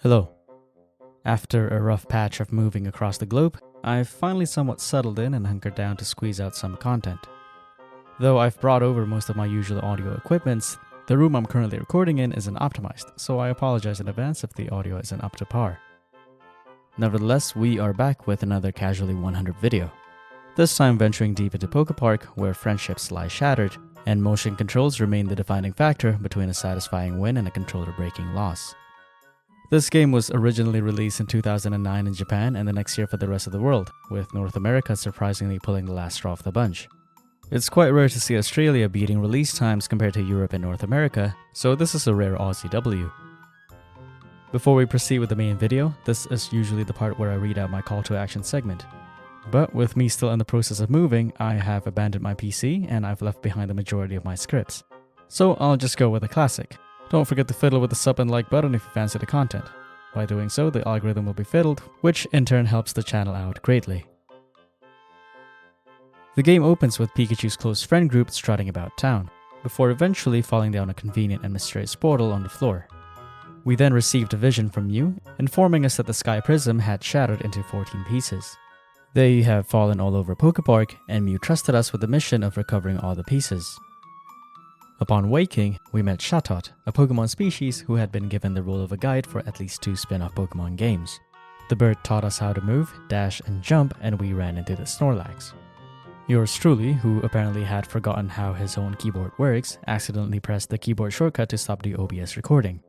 Hello. After a rough patch of moving across the globe, I've finally somewhat settled in and hunkered down to squeeze out some content. Though I've brought over most of my usual audio equipments, the room I'm currently recording in isn't optimized, so I apologize in advance if the audio isn't up to par. Nevertheless, we are back with another Casually 100 video. This time venturing deep into PokéPark, where friendships lie shattered, and motion controls remain the defining factor between a satisfying win and a controller-breaking loss. This game was originally released in 2009 in Japan and the next year for the rest of the world, with North America surprisingly pulling the last straw of the bunch. It's quite rare to see Australia beating release times compared to Europe and North America, so this is a rare Aussie W. Before we proceed with the main video, this is usually the part where I read out my call to action segment. But with me still in the process of moving, I have abandoned my PC and I've left behind the majority of my scripts. So I'll just go with a classic. Don't forget to fiddle with the sub and like button if you fancy the content. By doing so, the algorithm will be fiddled, which in turn helps the channel out greatly. The game opens with Pikachu's close friend group strutting about town, before eventually falling down a convenient and mysterious portal on the floor. We then received a vision from Mew, informing us that the Sky Prism had shattered into 14 pieces. They have fallen all over PokéPark, and Mew trusted us with the mission of recovering all the pieces. Upon waking, we met Chatot, a Pokemon species who had been given the role of a guide for at least 2 spin-off Pokemon games. The bird taught us how to move, dash, and jump, and we ran into the Snorlax. Yours truly, who apparently had forgotten how his own keyboard works, accidentally pressed the keyboard shortcut to stop the OBS recording.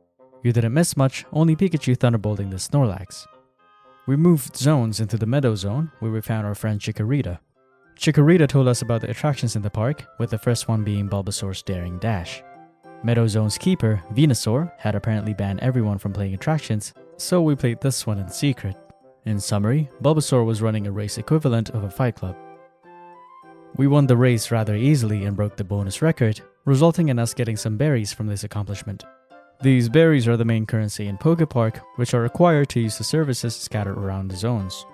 You didn't miss much, only Pikachu thunderbolting the Snorlax. We moved zones into the Meadow Zone, where we found our friend Chikorita. Chikorita told us about the attractions in the park, with the first one being Bulbasaur's Daring Dash. Meadow Zone's keeper, Venusaur, had apparently banned everyone from playing attractions, so we played this one in secret. In summary, Bulbasaur was running a race equivalent of a fight club. We won the race rather easily and broke the bonus record, resulting in us getting some berries from this accomplishment. These berries are the main currency in PokéPark, which are required to use the services scattered around the zones.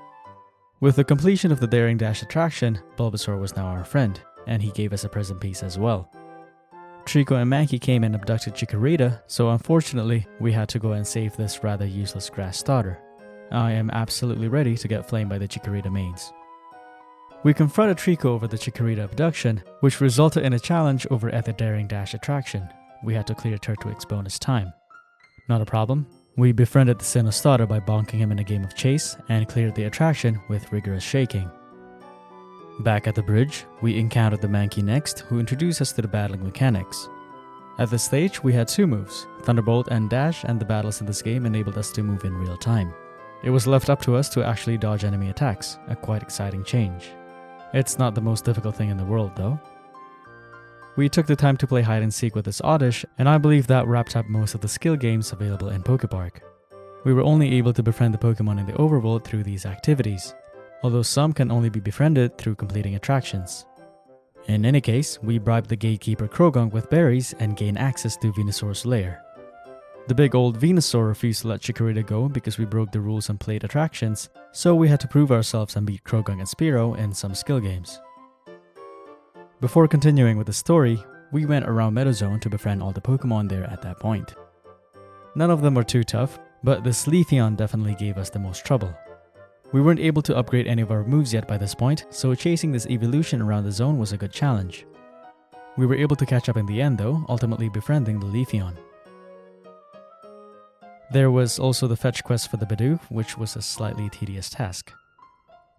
With the completion of the Daring Dash attraction, Bulbasaur was now our friend, and he gave us a present piece as well. Trico and Mankey came and abducted Chikorita, so unfortunately, we had to go and save this rather useless grass starter. I am absolutely ready to get flamed by the Chikorita mains. We confronted Trico over the Chikorita abduction, which resulted in a challenge over at the Daring Dash attraction. We had to clear Turtwig's bonus time. Not a problem. We befriended the Sinnoh starter by bonking him in a game of chase and cleared the attraction with rigorous shaking. Back at the bridge, we encountered the Mankey next, who introduced us to the battling mechanics. At this stage, we had 2 moves, Thunderbolt and Dash, and the battles in this game enabled us to move in real time. It was left up to us to actually dodge enemy attacks, a quite exciting change. It's not the most difficult thing in the world though. We took the time to play hide and seek with this Oddish, and I believe that wrapped up most of the skill games available in PokéPark. We were only able to befriend the Pokemon in the overworld through these activities, although some can only be befriended through completing attractions. In any case, we bribed the gatekeeper Krogong with berries and gained access to Venusaur's lair. The big old Venusaur refused to let Chikorita go because we broke the rules and played attractions, so we had to prove ourselves and beat Krogong and Spearow in some skill games. Before continuing with the story, we went around Meadow Zone to befriend all the Pokemon there at that point. None of them were too tough, but this Leafeon definitely gave us the most trouble. We weren't able to upgrade any of our moves yet by this point, so chasing this evolution around the zone was a good challenge. We were able to catch up in the end though, ultimately befriending the Leafeon. There was also the fetch quest for the Bidoof, which was a slightly tedious task.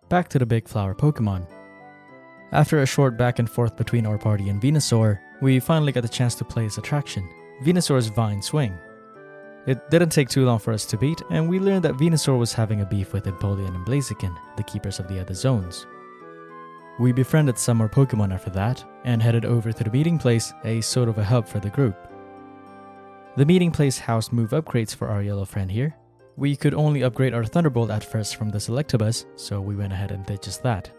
Back to the big flower Pokemon. After a short back and forth between our party and Venusaur, we finally got the chance to play his attraction, Venusaur's Vine Swing. It didn't take too long for us to beat, and we learned that Venusaur was having a beef with Empoleon and Blaziken, the keepers of the other zones. We befriended some more Pokemon after that, and headed over to the meeting place, a sort of a hub for the group. The meeting place housed move upgrades for our yellow friend here. We could only upgrade our Thunderbolt at first from the Selectabuzz, so we went ahead and did just that.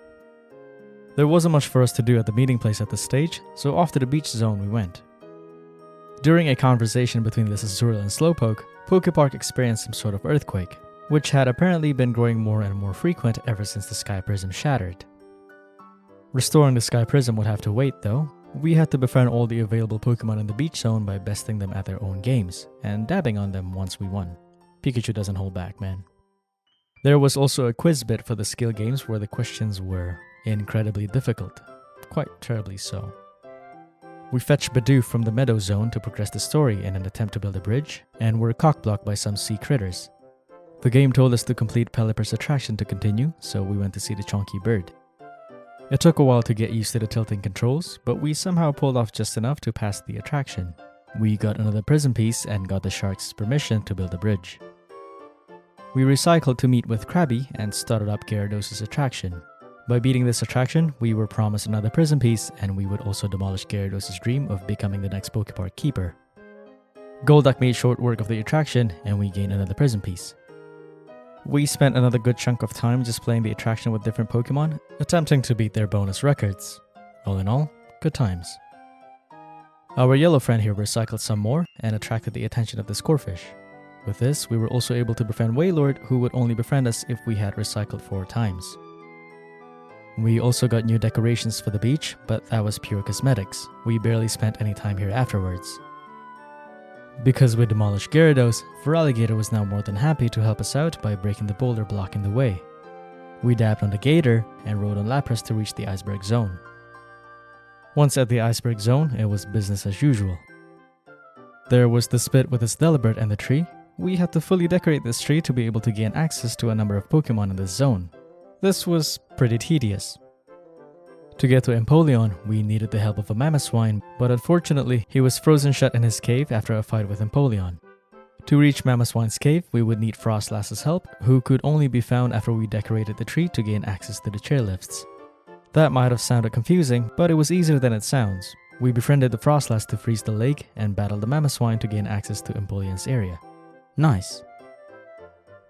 There wasn't much for us to do at the meeting place at this stage, so off to the beach zone we went. During a conversation between the Azurill and Slowpoke, PokéPark experienced some sort of earthquake, which had apparently been growing more and more frequent ever since the Sky Prism shattered. Restoring the Sky Prism would have to wait though. We had to befriend all the available Pokemon in the beach zone by besting them at their own games, and dabbing on them once we won. Pikachu doesn't hold back, man. There was also a quiz bit for the skill games where the questions were incredibly difficult. Quite terribly so. We fetched Bidoof from the Meadow Zone to progress the story in an attempt to build a bridge, and were cockblocked by some sea critters. The game told us to complete Pelipper's attraction to continue, so we went to see the chonky bird. It took a while to get used to the tilting controls, but we somehow pulled off just enough to pass the attraction. We got another prism piece and got the shark's permission to build a bridge. We recycled to meet with Krabby and started up Gyarados' attraction. By beating this attraction, we were promised another prism piece, and we would also demolish Gyarados' dream of becoming the next PokéPark keeper. Golduck made short work of the attraction, and we gained another prism piece. We spent another good chunk of time just playing the attraction with different Pokemon, attempting to beat their bonus records. All in all, good times. Our yellow friend here recycled some more and attracted the attention of the Scorefish. With this, we were also able to befriend Wailord, who would only befriend us if we had recycled 4 times. We also got new decorations for the beach, but that was pure cosmetics. We barely spent any time here afterwards. Because we demolished Gyarados, Feraligatr was now more than happy to help us out by breaking the boulder blocking the way. We dabbed on the Gator and rode on Lapras to reach the Iceberg Zone. Once at the Iceberg Zone, it was business as usual. There was the spit with its Delibird and the tree. We had to fully decorate this tree to be able to gain access to a number of Pokemon in this zone. This was pretty tedious. To get to Empoleon, we needed the help of a Mamoswine, but unfortunately, he was frozen shut in his cave after a fight with Empoleon. To reach Mamoswine's cave, we would need Frostlass's help, who could only be found after we decorated the tree to gain access to the chairlifts. That might have sounded confusing, but it was easier than it sounds. We befriended the Frostlass to freeze the lake and battled the Mamoswine to gain access to Empoleon's area. Nice.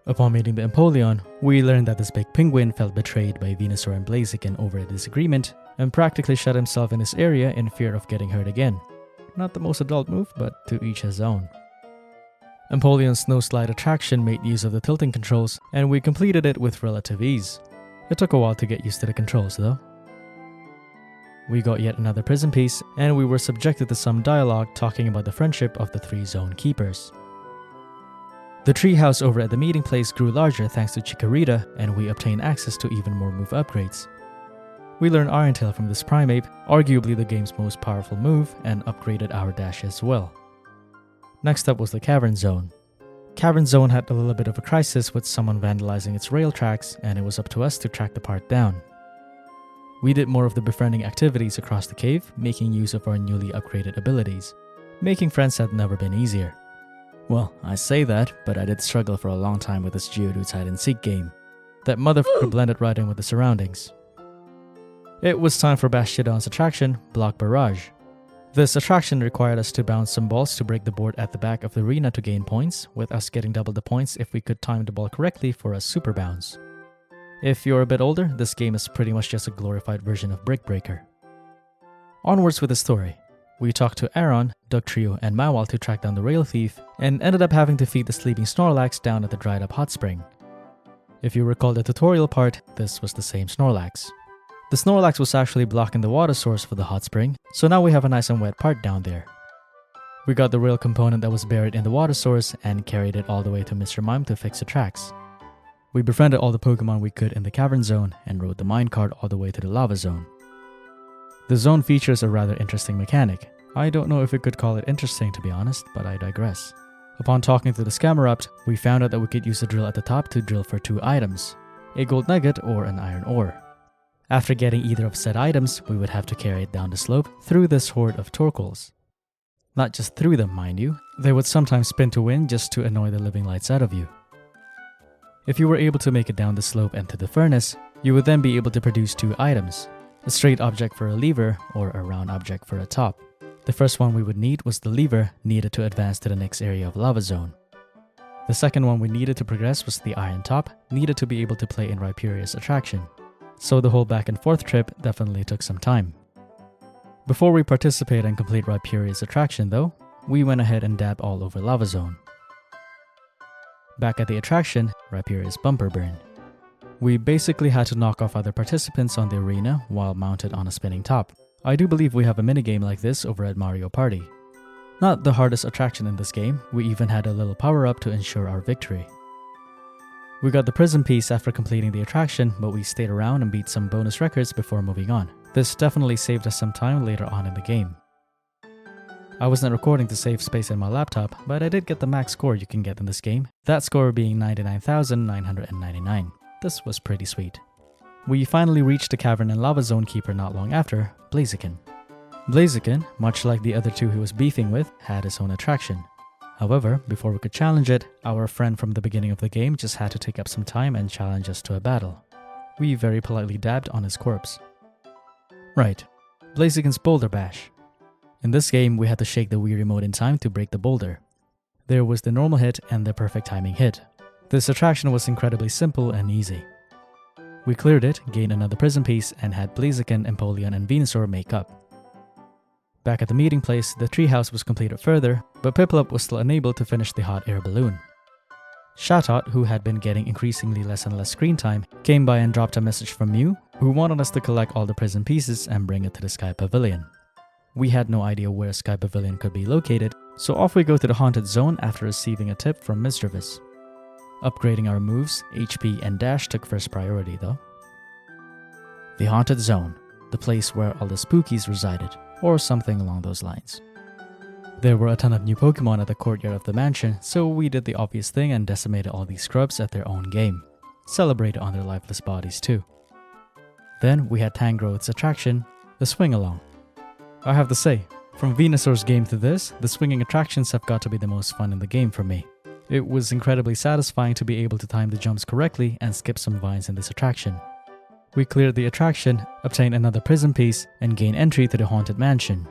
Upon meeting the Empoleon, we learned that this big penguin felt betrayed by Venusaur and Blaziken over a disagreement and practically shut himself in his area in fear of getting hurt again. Not the most adult move, but to each his own. Empoleon's snow slide attraction made use of the tilting controls, and we completed it with relative ease. It took a while to get used to the controls though. We got yet another prism piece, and we were subjected to some dialogue talking about the friendship of the 3 zone keepers. The treehouse over at the meeting place grew larger thanks to Chikorita, and we obtained access to even more move upgrades. We learned Iron Tail from this Primeape, arguably the game's most powerful move, and upgraded our dash as well. Next up was the Cavern Zone. Cavern Zone had a little bit of a crisis with someone vandalizing its rail tracks, and it was up to us to track the part down. We did more of the befriending activities across the cave, making use of our newly upgraded abilities. Making friends had never been easier. Well, I say that, but I did struggle for a long time with this Geodude's hide-and-seek game. That motherfucker blended right in with the surroundings. It was time for Bastiodon's attraction, Block Barrage. This attraction required us to bounce some balls to break the board at the back of the arena to gain points, with us getting double the points if we could time the ball correctly for a super bounce. If you're a bit older, this game is pretty much just a glorified version of Brick Breaker. Onwards with the story. We talked to Aron, Dugtrio, and Mawile to track down the rail thief, and ended up having to feed the sleeping Snorlax down at the dried up hot spring. If you recall the tutorial part, this was the same Snorlax. The Snorlax was actually blocking the water source for the hot spring, so now we have a nice and wet part down there. We got the rail component that was buried in the water source and carried it all the way to Mr. Mime to fix the tracks. We befriended all the Pokemon we could in the Cavern Zone and rode the minecart all the way to the Lava Zone. The zone features a rather interesting mechanic. I don't know if we could call it interesting to be honest, but I digress. Upon talking to the Scammoraptor, we found out that we could use the drill at the top to drill for 2 items, a gold nugget or an iron ore. After getting either of said items, we would have to carry it down the slope through this horde of Torkoals. Not just through them, mind you, they would sometimes spin to win just to annoy the living lights out of you. If you were able to make it down the slope and to the furnace, you would then be able to produce 2 items, a straight object for a lever or a round object for a top. The first one we would need was the lever needed to advance to the next area of Lava Zone. The second one we needed to progress was the iron top, needed to be able to play in Rhyperior's attraction. So the whole back and forth trip definitely took some time. Before we participate and complete Rhyperior's attraction though, we went ahead and dabbed all over Lava Zone. Back at the attraction, Rhyperior's bumper burn. We basically had to knock off other participants on the arena while mounted on a spinning top. I do believe we have a minigame like this over at Mario Party. Not the hardest attraction in this game, we even had a little power-up to ensure our victory. We got the prism piece after completing the attraction, but we stayed around and beat some bonus records before moving on. This definitely saved us some time later on in the game. I wasn't recording to save space in my laptop, but I did get the max score you can get in this game, that score being 99,999. This was pretty sweet. We finally reached the Cavern and Lava Zone Keeper not long after, Blaziken. Blaziken, much like the other two he was beefing with, had his own attraction. However, before we could challenge it, our friend from the beginning of the game just had to take up some time and challenge us to a battle. We very politely dabbed on his corpse. Right, Blaziken's Boulder Bash. In this game, we had to shake the Wii remote in time to break the boulder. There was the normal hit and the perfect timing hit. This attraction was incredibly simple and easy. We cleared it, gained another prism piece, and had Blaziken, Empoleon, and Venusaur make up. Back at the meeting place, the treehouse was completed further, but Piplup was still unable to finish the hot air balloon. Shatot, who had been getting increasingly less and less screen time, came by and dropped a message from Mew, who wanted us to collect all the prism pieces and bring it to the Sky Pavilion. We had no idea where Sky Pavilion could be located, so off we go to the Haunted Zone after receiving a tip from Misdreavus. Upgrading our moves, HP, and dash took first priority though. The Haunted Zone, the place where all the spookies resided, or something along those lines. There were a ton of new Pokemon at the courtyard of the mansion, so we did the obvious thing and decimated all these scrubs at their own game. Celebrated on their lifeless bodies too. Then we had Tangrowth's attraction, the Swing Along. I have to say, from Venusaur's game to this, the swinging attractions have got to be the most fun in the game for me. It was incredibly satisfying to be able to time the jumps correctly and skip some vines in this attraction. We cleared the attraction, obtained another prism piece, and gained entry to the Haunted Mansion.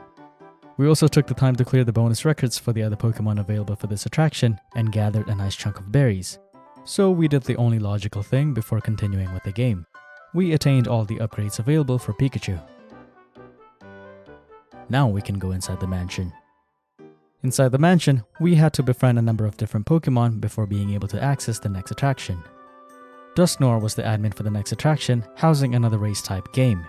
We also took the time to clear the bonus records for the other Pokemon available for this attraction and gathered a nice chunk of berries. So we did the only logical thing before continuing with the game. We attained all the upgrades available for Pikachu. Now we can go inside the mansion. Inside the mansion, we had to befriend a number of different Pokemon before being able to access the next attraction. Dusknoir was the admin for the next attraction, housing another race-type game.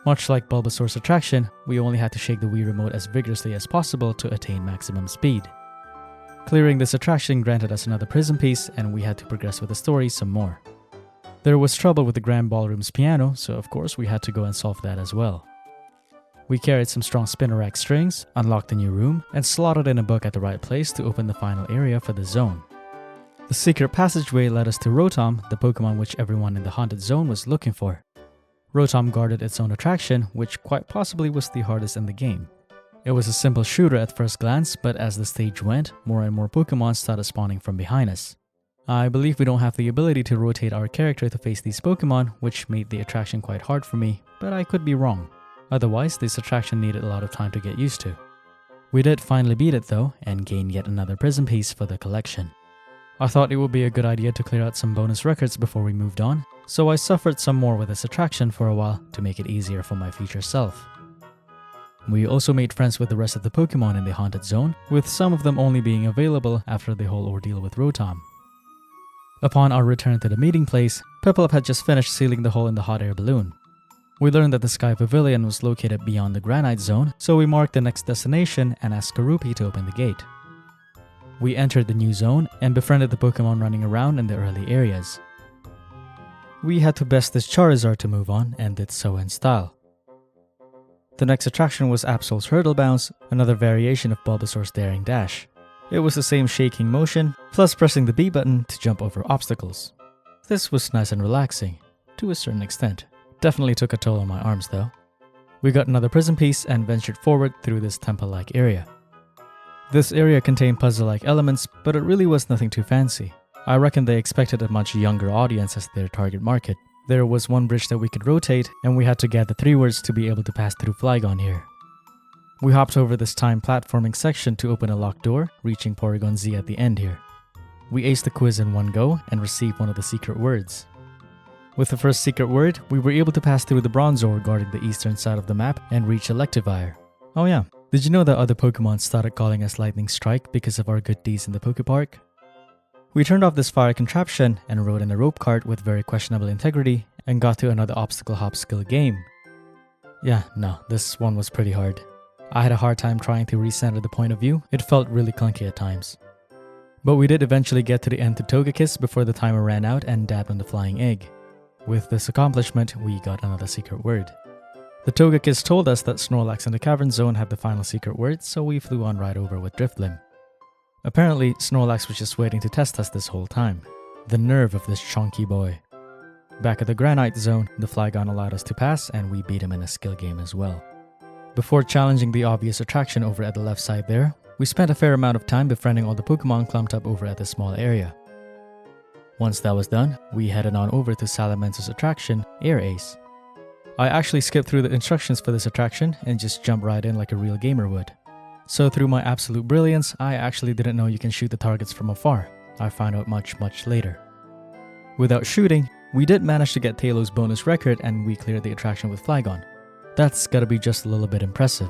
Much like Bulbasaur's attraction, we only had to shake the Wii remote as vigorously as possible to attain maximum speed. Clearing this attraction granted us another prism piece, and we had to progress with the story some more. There was trouble with the Grand Ballroom's piano, so of course we had to go and solve that as well. We carried some strong Spinnerack strings, unlocked a new room, and slotted in a book at the right place to open the final area for the zone. The secret passageway led us to Rotom, the Pokemon which everyone in the Haunted Zone was looking for. Rotom guarded its own attraction, which quite possibly was the hardest in the game. It was a simple shooter at first glance, but as the stage went, more and more Pokemon started spawning from behind us. I believe we don't have the ability to rotate our character to face these Pokemon, which made the attraction quite hard for me, but I could be wrong. Otherwise, this attraction needed a lot of time to get used to. We did finally beat it though, and gained yet another prism piece for the collection. I thought it would be a good idea to clear out some bonus records before we moved on, so I suffered some more with this attraction for a while to make it easier for my future self. We also made friends with the rest of the Pokemon in the Haunted Zone, with some of them only being available after the whole ordeal with Rotom. Upon our return to the meeting place, Piplup had just finished sealing the hole in the hot air balloon. We learned that the Sky Pavilion was located beyond the Granite Zone, so we marked the next destination and asked Karupi to open the gate. We entered the new zone and befriended the Pokemon running around in the early areas. We had to best this Charizard to move on, and did so in style. The next attraction was Absol's Hurdle Bounce, another variation of Bulbasaur's Daring Dash. It was the same shaking motion, plus pressing the B button to jump over obstacles. This was nice and relaxing, to a certain extent. Definitely took a toll on my arms though. We got another prism piece and ventured forward through this temple-like area. This area contained puzzle-like elements, but it really was nothing too fancy. I reckon they expected a much younger audience as their target market. There was one bridge that we could rotate, and we had to gather 3 words to be able to pass through Flygon here. We hopped over this time platforming section to open a locked door, reaching Porygon Z at the end here. We aced the quiz in one go and received one of the secret words. With the first secret word, we were able to pass through the Bronzor guarding the eastern side of the map and reach Electivire. Oh yeah, did you know that other Pokemon started calling us Lightning Strike because of our good deeds in the PokéPark? We turned off this fire contraption and rode in a rope cart with very questionable integrity and got to another obstacle hop skill game. Yeah, no, this one was pretty hard. I had a hard time trying to recenter the point of view, it felt really clunky at times. But we did eventually get to the end to Togekiss before the timer ran out and dabbed on the flying egg. With this accomplishment, we got another secret word. The Togekiss told us that Snorlax in the Cavern Zone had the final secret word, so we flew on right over with Drifblim. Apparently, Snorlax was just waiting to test us this whole time. The nerve of this chunky boy. Back at the Granite Zone, the Flygon allowed us to pass and we beat him in a skill game as well. Before challenging the obvious attraction over at the left side there, we spent a fair amount of time befriending all the Pokemon clumped up over at this small area. Once that was done, we headed on over to Salamento's attraction, Air Ace. I actually skipped through the instructions for this attraction and just jumped right in like a real gamer would. So through my absolute brilliance, I actually didn't know you can shoot the targets from afar. I found out much later. Without shooting, we did manage to get Taylor's bonus record and we cleared the attraction with Flygon. That's gotta be just a little bit impressive.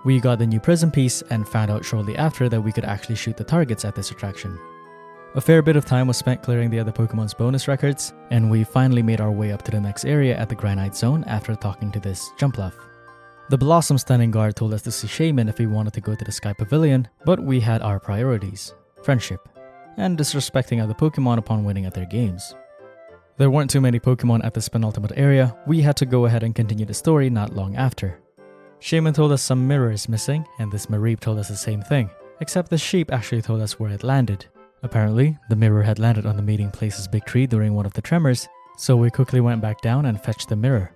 We got the new prism piece and found out shortly after that we could actually shoot the targets at this attraction. A fair bit of time was spent clearing the other Pokemon's bonus records, and we finally made our way up to the next area at the Granite Zone after talking to this Jumpluff. The Blossom Stunning Guard told us to see Shaman if we wanted to go to the Sky Pavilion, but we had our priorities: friendship, and disrespecting other Pokemon upon winning at their games. There weren't too many Pokemon at this penultimate area, we had to go ahead and continue the story not long after. Shaman told us some mirror is missing, and this Mareep told us the same thing, except the sheep actually told us where it landed. Apparently, the mirror had landed on the meeting place's big tree during one of the tremors, so we quickly went back down and fetched the mirror.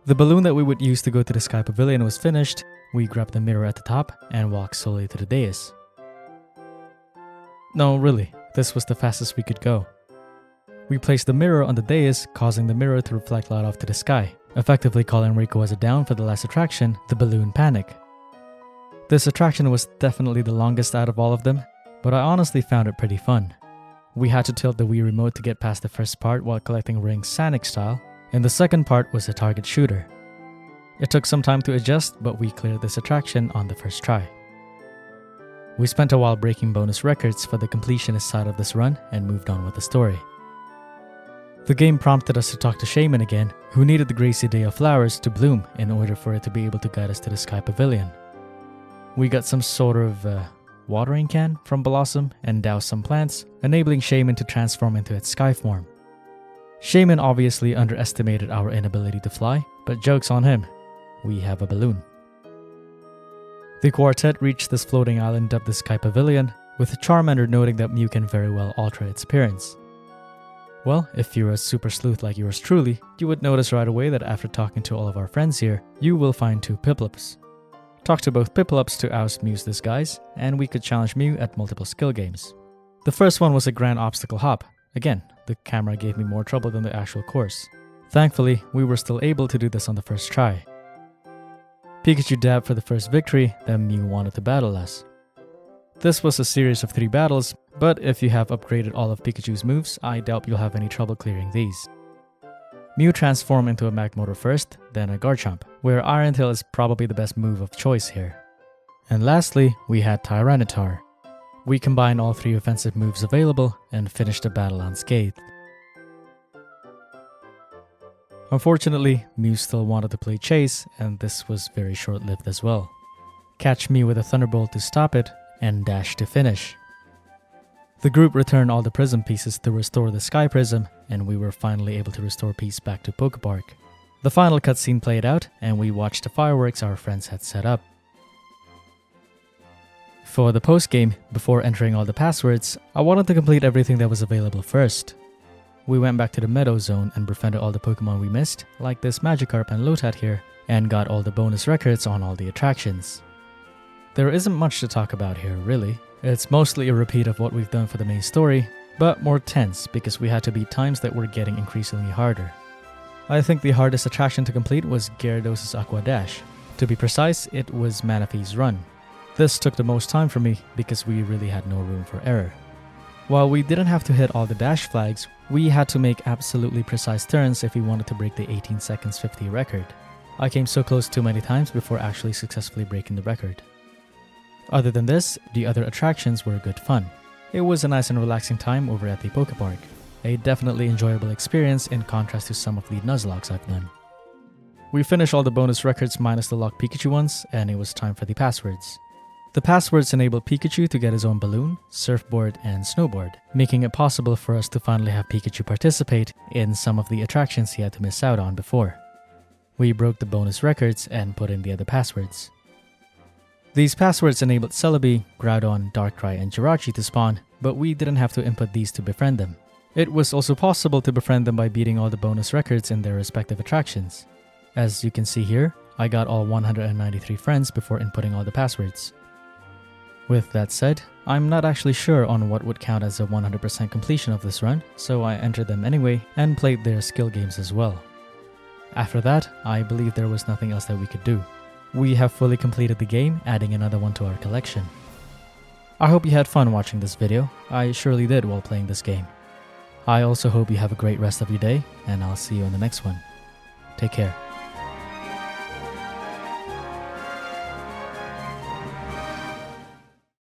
The balloon that we would use to go to the Sky Pavilion was finished, we grabbed the mirror at the top and walked slowly to the dais. No, really, this was the fastest we could go. We placed the mirror on the dais, causing the mirror to reflect light off to the sky, effectively calling Rayquaza down for the last attraction, the Balloon Panic. This attraction was definitely the longest out of all of them, but I honestly found it pretty fun. We had to tilt the Wii Remote to get past the first part while collecting rings Sonic style, and the second part was a target shooter. It took some time to adjust, but we cleared this attraction on the first try. We spent a while breaking bonus records for the completionist side of this run and moved on with the story. The game prompted us to talk to Shaman again, who needed the Gracie Day of Flowers to bloom in order for it to be able to guide us to the Sky Pavilion. We got some sort of watering can from Blossom and doused some plants, enabling Shaman to transform into its sky form. Shaman obviously underestimated our inability to fly, but joke's on him. We have a balloon. The quartet reached this floating island dubbed the Sky Pavilion, with Charmander noting that Mew can very well alter its appearance. Well, if you're a super sleuth like yours truly, you would notice right away that after talking to all of our friends here, you will find two Piplups. Talk to both Piplups to oust Mew's disguise, and we could challenge Mew at multiple skill games. The first one was a grand obstacle hop. Again, the camera gave me more trouble than the actual course. Thankfully, we were still able to do this on the first try. Pikachu dabbed for the first victory, then Mew wanted to battle us. This was a series of 3 battles, but if you have upgraded all of Pikachu's moves, I doubt you'll have any trouble clearing these. Mew transformed into a Magmortar first, then a Garchomp, where Iron Tail is probably the best move of choice here. And lastly, we had Tyranitar. We combined all 3 offensive moves available and finished the battle unscathed. Unfortunately, Mew still wanted to play chase, and this was very short-lived as well. Catch Mew with a Thunderbolt to stop it, and dash to finish. The group returned all the prism pieces to restore the Sky Prism, and we were finally able to restore peace back to PokéPark. The final cutscene played out, and we watched the fireworks our friends had set up. For the post-game, before entering all the passwords, I wanted to complete everything that was available first. We went back to the Meadow Zone and befriended all the Pokemon we missed, like this Magikarp and Lotad here, and got all the bonus records on all the attractions. There isn't much to talk about here, really. It's mostly a repeat of what we've done for the main story, but more tense because we had to beat times that were getting increasingly harder. I think the hardest attraction to complete was Gyarados' Aqua Dash. To be precise, it was Manaphy's Run. This took the most time for me because we really had no room for error. While we didn't have to hit all the dash flags, we had to make absolutely precise turns if we wanted to break the 18 seconds 50 record. I came so close too many times before actually successfully breaking the record. Other than this, the other attractions were good fun. It was a nice and relaxing time over at the PokéPark. A definitely enjoyable experience in contrast to some of the Nuzlockes I've done. We finished all the bonus records minus the locked Pikachu ones, and it was time for the passwords. The passwords enabled Pikachu to get his own balloon, surfboard, and snowboard, making it possible for us to finally have Pikachu participate in some of the attractions he had to miss out on before. We broke the bonus records and put in the other passwords. These passwords enabled Celebi, Groudon, Darkrai, and Jirachi to spawn, but we didn't have to input these to befriend them. It was also possible to befriend them by beating all the bonus records in their respective attractions. As you can see here, I got all 193 friends before inputting all the passwords. With that said, I'm not actually sure on what would count as a 100% completion of this run, so I entered them anyway and played their skill games as well. After that, I believe there was nothing else that we could do. We have fully completed the game, adding another one to our collection. I hope you had fun watching this video. I surely did while playing this game. I also hope you have a great rest of your day, and I'll see you in the next one. Take care.